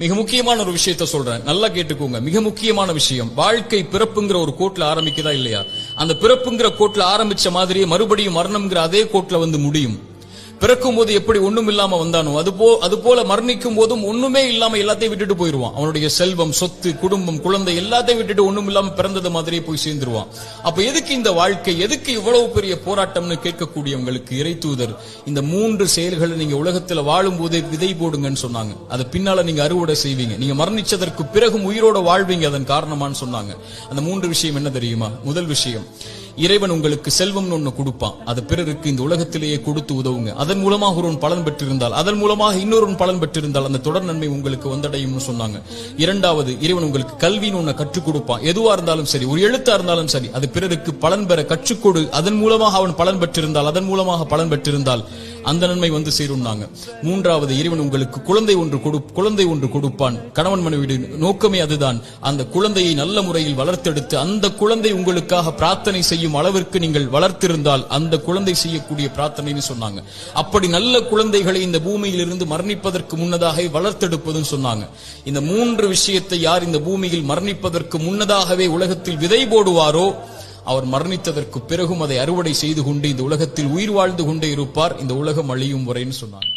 மிக முக்கியமான ஒரு விஷயத்த சொல்றேன், நல்லா கேட்டுக்கோங்க. மிக முக்கியமான விஷயம், வாழ்க்கை பிறப்புங்கிற ஒரு கோட்ல ஆரம்பிக்குதா இல்லையா? அந்த பிறப்புங்கிற கோட்ல ஆரம்பிச்ச மாதிரியே மறுபடியும் மரணம்ங்கிற அதே கோட்ல வந்து முடியும். பிறக்கும் போது எப்படி ஒண்ணும் இல்லாம வந்தானோ அது போல மரணிக்கும் போதும் ஒண்ணுமே இல்லாம எல்லாத்தையும் விட்டுட்டு போயிருவான். அவனுடைய செல்வம், சொத்து, குடும்பம், குழந்தை எல்லாத்தையும் விட்டுட்டு ஒண்ணும் இல்லாம பிறந்தது மாதிரியே போய் சேர்ந்துருவான். அப்ப எதுக்கு இந்த வாழ்க்கை, எதுக்கு இவ்வளவு பெரிய போராட்டம்னு கேட்கக்கூடியவங்களுக்கு இறை தூதர் இந்த 3 செயல்களை நீங்க உலகத்துல வாழும் போதே விதை போடுங்கன்னு சொன்னாங்க. அது பின்னால நீங்க அறுவடை செய்வீங்க, நீங்க மரணிச்சதற்கு பிறகும் உயிரோட வாழ்வீங்க, அதன் காரணமான்னு சொன்னாங்க. அந்த 3 விஷயம் என்ன தெரியுமா? முதல் விஷயம், இறைவன் உங்களுக்கு செல்வம்னு ஒண்ணு கொடுப்பான், அது பிறருக்கு இந்த உலகத்திலேயே கொடுத்து உதவுங்க. அதன் மூலமாக ஒருவன் பலன் பெற்றிருந்தால், அதன் மூலமாக இன்னொரு பலன் பெற்றிருந்தால் அந்த தொடர் நன்மை உங்களுக்கு வந்தடையும்னு சொன்னாங்க. இரண்டாவது, இறைவன் உங்களுக்கு கல்வின்னு ஒண்ணு கற்றுக் கொடுப்பான். எதுவா இருந்தாலும் சரி, ஒரு எழுத்தா இருந்தாலும் சரி, அது பிறருக்கு பலன் பெற கற்றுக்கொடு. அதன் மூலமாக அவன் பலன் பெற்றிருந்தால், அதன் மூலமாக பலன் பெற்றிருந்தால் அந்த நன்மை வந்து சேரும்னாங்க. மூன்றாவது, இறைவன் உங்களுக்கு குழந்தை ஒன்று கொடுப்பான். கணவன் மனைவி நோக்கமே அதுதான். அந்த குழந்தையை நல்ல முறையில் வளர்த்தெடுத்து அந்த குழந்தை உங்களுக்காக பிரார்த்தனை செய்யும் அளவிற்கு நீங்கள் வளர்த்திருந்தால் அந்த குழந்தை செய்யக்கூடிய பிரார்த்தனைன்னு சொன்னாங்க. அப்படி நல்ல குழந்தைகளை இந்த பூமியில் இருந்து மரணிப்பதற்கு முன்னதாக வளர்த்தெடுப்பதுன்னு சொன்னாங்க. இந்த 3 விஷயத்தை யார் இந்த பூமியில் மரணிப்பதற்கு முன்னதாகவே உலகத்தில் விதை போடுவாரோ அவர் மரணித்ததற்கு பிறகும் அதை அறுவடை செய்து கொண்டு இந்த உலகத்தில் உயிர் வாழ்ந்து கொண்டே இருப்பார், இந்த உலகம் அழியும் வரைன்னு சொன்னாங்க.